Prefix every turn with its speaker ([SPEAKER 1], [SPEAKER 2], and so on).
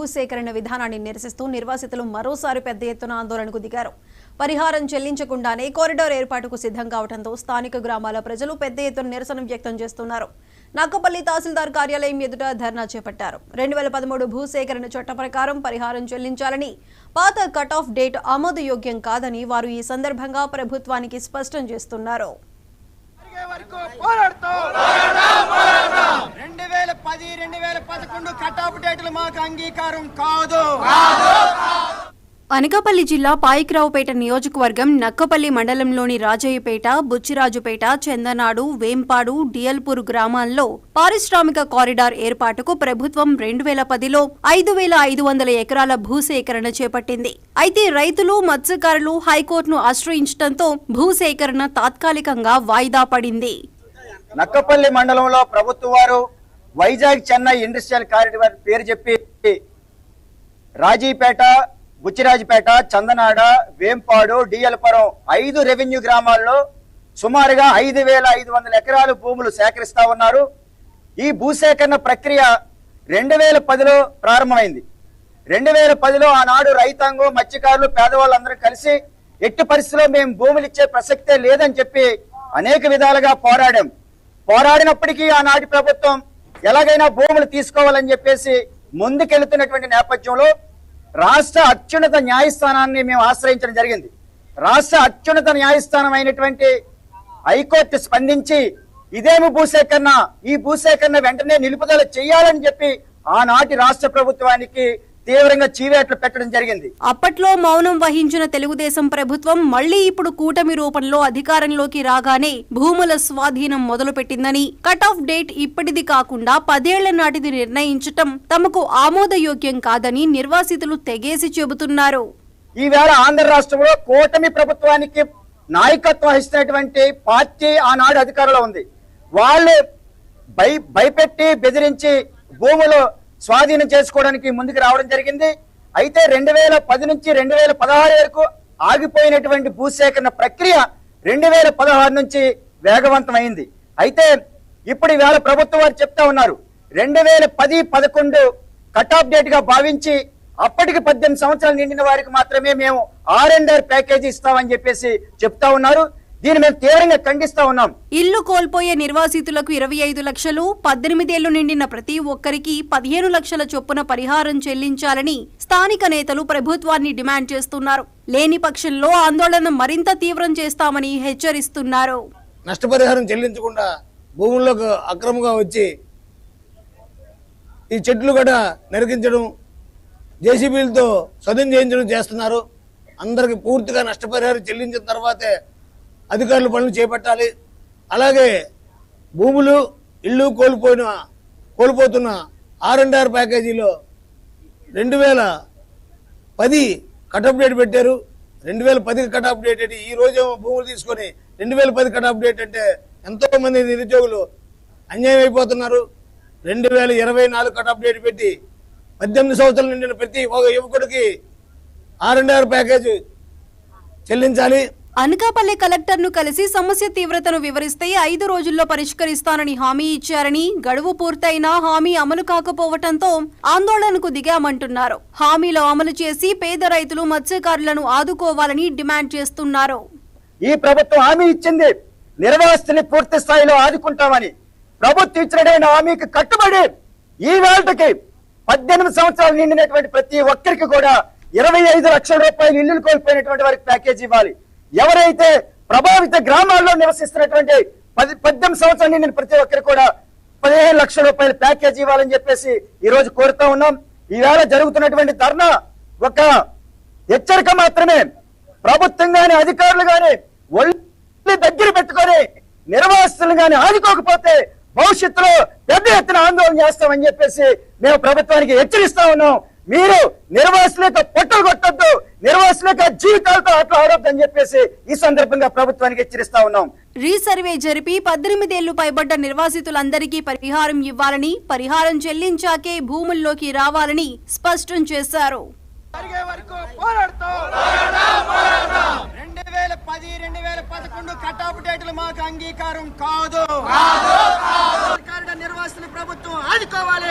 [SPEAKER 1] భూసేకరణ విధానాన్ని నిరసిస్తూ నిర్వాసితులు మరోసారి పెద్ద ఎత్తున ఆందోళనకు దిగారు. పరిహారం చెల్లించకుండానే కారిడార్ ఏర్పాటుకు సిద్ధం కావడంతో స్థానిక గ్రామాల ప్రజలు పెద్ద ఎత్తున నిరసన వ్యక్తం చేస్తున్నారు. నక్కపల్లి తహసీల్దార్ కార్యాలయం ఎదుట ధర్నా చేపట్టారు. 2013 భూసేకరణ చట్ట ప్రకారం పరిహారం చెల్లించాలని, పాత కట్ ఆఫ్ డేట్ ఆమోదయోగ్యం కాదని వారు ఈ సందర్భంగా ప్రభుత్వానికి స్పష్టం చేస్తున్నారు.
[SPEAKER 2] 2010-2011 కట్ ఆఫ్ డేట్లు మాకు అంగీకారం కాదు.
[SPEAKER 1] అనకాపల్లి జిల్లా పాయిక్రావుపేట నియోజకవర్గం నక్కపల్లి మండలంలోని రాజయ్యపేట, బుచ్చిరాజుపేట, చందనాడు, వేంపాడు, డియల్పూర్ గ్రామాల్లో పారిశ్రామిక కారిడార్ ఏర్పాటుకు ప్రభుత్వం 2010లో 5,500 ఎకరాల భూసేకరణ చేపట్టింది. అయితే రైతులు, మత్స్యకారులు హైకోర్టును ఆశ్రయించడంతో భూసేకరణ తాత్కాలికంగా వాయిదా పడింది.
[SPEAKER 2] నక్కపల్లి మండలంలో ప్రభుత్వ వారు వైజాగ్ చెన్నై ఇండస్ట్రియల్ కారిడార్ పేరు చెప్పి రాజీపేట, బుచ్చిరాజుపేట, చందనాడ, వేంపాడు, డియల్పురం 5 రెవెన్యూ గ్రామాల్లో సుమారుగా 5,500 ఎకరాలు భూములు సేకరిస్తా ఉన్నారు. ఈ భూసేకరణ ప్రక్రియ 2010లో ప్రారంభమైంది. 2010లో ఆనాడు రైతాంగం, మత్స్యకారులు, పేదవాళ్ళందరూ కలిసి ఎట్టి పరిస్థితిలో మేము భూములు ఇచ్చే ప్రసక్తే లేదని చెప్పి అనేక విధాలుగా పోరాడినప్పటికీ ఆనాటి ప్రభుత్వం ఎలాగైనా భూములు తీసుకోవాలని చెప్పేసి ముందుకెళ్తున్నటువంటి నేపథ్యంలో రాష్ట్ర అత్యున్నత న్యాయస్థానాన్ని మేము ఆశ్రయించడం జరిగింది. రాష్ట్ర అత్యున్నత న్యాయస్థానం అయినటువంటి హైకోర్టు స్పందించి ఇదేమి భూసేకరణ, ఈ భూసేకరణ వెంటనే నిలుపుదల చేయాలని చెప్పి ఆనాటి రాష్ట్ర ప్రభుత్వానికి తీవ్రంగా చీవేట్లు పెట్టడం జరిగింది.
[SPEAKER 1] అప్పట్లో మౌనం వహించిన తెలుగుదేశం ప్రభుత్వం మళ్లీ ఇప్పుడు కూటమి రూపంలో అధికారంలోకి రాగానే భూముల స్వాధీనం మొదలుపెట్టిందని, కట్ ఆఫ్ డేట్ ఇప్పటిది కాకుండా 10 ఏళ్ల నాటిది నిర్ణయించటం తమకు ఆమోదయోగ్యం కాదని నిర్వాసితులు తెగేసి చెబుతున్నారు.
[SPEAKER 2] ఈవేళ ఆంధ్ర రాష్ట్రంలో కూటమి ప్రభుత్వానికి నాయకత్వం వహిస్తున్నటువంటి పార్టీ ఆనాడు అధికారంలో ఉంది. వాళ్ళు భయపెట్టి బెదిరించి భూములు స్వాధీనం చేసుకోవడానికి ముందుకు రావడం జరిగింది. అయితే 2010 నుంచి 2016 వరకు ఆగిపోయినటువంటి భూసేకరణ ప్రక్రియ 2016 నుంచి వేగవంతమైంది. అయితే ఇప్పుడు ఈవేళ ప్రభుత్వం వారు చెప్తా ఉన్నారు 2010-11 కట్ ఆఫ్ డేట్ గా భావించి అప్పటికి 18 సంవత్సరాలు నిండిన వారికి మాత్రమే మేము R&R ప్యాకేజీ ఇస్తామని చెప్పేసి చెప్తా ఉన్నారు. దీన్ని మేము తీవ్రంగా ఖండిస్తా ఉన్నాం.
[SPEAKER 1] ఇల్లు కోల్పోయే నిర్వాసితులకు 25 లక్షలు, 18 ఏళ్లు నిండిన ప్రతి ఒక్కరికి 15 లక్షల చొప్పున పరిహారం చెల్లించాలని స్థానిక నేతలు ప్రభుత్వాన్ని డిమాండ్ చేస్తున్నారు. లేని పక్షంలో ఆందోళన మరింత తీవ్రం చేస్తామని హెచ్చరిస్తున్నారు.
[SPEAKER 3] నష్టపరిహారం చెల్లించకుండా భూముల్లోకి అక్రమంగా వచ్చి ఈ చెట్లు కూడా నరికించడం, జేసీబీలతో సదును చేయించడం చేస్తున్నారు. అందరికి పూర్తిగా నష్టపరిహారం చెల్లించిన తర్వాతే అధికారులు పనులు చేపట్టాలి. అలాగే భూములు, ఇల్లు కోల్పోతున్న R&R ప్యాకేజీలో 2010 కట్ ఆఫ్ డేట్ పెట్టారు. 2010 కట్ ఆఫ్ డేట్ అంటే ఈ రోజు భూములు తీసుకొని 2010 కట్ ఆఫ్ డేట్ అంటే ఎంతో మంది నిరుద్యోగులు అన్యాయం అయిపోతున్నారు. 2024 కట్ ఆఫ్ డేట్ పెట్టి 18 సంవత్సరాలు నిండిన ప్రతి ఒక యువకుడికి R&R ప్యాకేజీ చెల్లించాలి.
[SPEAKER 1] అనకాపల్లి కలెక్టర్ను కలిసి సమస్య తీవ్రతను వివరిస్తే 5 రోజుల్లో పరిష్కరిస్తానని హామీ ఇచ్చారని, గడువు పూర్తయినా హామీ అమలు కాకపోవడంతో ఆందోళనకు దిగామంటున్నారు. హామీలో అమలు చేసి పేద రైతులు, మత్స్యకారులను ఆదుకోవాలని డిమాండ్ చేస్తున్నారు.
[SPEAKER 2] ఈ ప్రభుత్వం హామీ ఇచ్చింది నిర్వాసితుల్ని పూర్తి స్థాయిలో ఆదుకుంటామని. ప్రభుత్వం ఇచ్చినటువంటి హామీకి కట్టుబడి ఈ వేళకి 18 సంవత్సరాలు నిండినటువంటి ప్రతి ఒక్కరికి కూడా 25 లక్షల రూపాయలు ఇల్లు కోల్పోయినటువంటి వారికి ప్యాకేజీ ఇవ్వాలి. ఎవరైతే ప్రభావిత గ్రామాల్లో నివసిస్తున్నటువంటి 18 సంవత్సరాలు నిండిన ప్రతి ఒక్కరు కూడా 15 లక్షల రూపాయల ప్యాకేజీ ఇవ్వాలని చెప్పేసి ఈ రోజు కోరుతా ఉన్నాం. ఈవేళ జరుగుతున్నటువంటి ధర్నా ఒక హెచ్చరిక మాత్రమే. ప్రభుత్వం గాని, అధికారులు గాని ఒళ్ళు దగ్గర పెట్టుకొని నిర్వాసితులు గాని ఆదుకోకపోతే భవిష్యత్తులో పెద్ద ఎత్తున ఆందోళన చేస్తామని చెప్పేసి మేము ప్రభుత్వానికి హెచ్చరిస్తా ఉన్నాం. మీరు నిర్వాసులకు పొట్టలు కొట్టద్దు, నిర్వాసులకు జీవితాలతో అట్లా ఆడొద్దని చెప్పేసి ఈ సందర్భంగా ప్రభుత్వానికి హెచ్చరిస్తా ఉన్నాం.
[SPEAKER 1] రీసర్వే జరిపి 18 ఏళ్లు పైబడ్డ నిర్వాసితులందరికీ పరిహారం ఇవ్వాలని, పరిహారం చెల్లించాకే భూముల్లోకి రావాలని స్పష్టం చేశారు.
[SPEAKER 2] 2010-2011 కట్ ఆఫ్ డేట్లు మాకు అంగీకారం కాదు. నిర్వాసితుల ప్రభుత్వం ఆదుకోవాలి.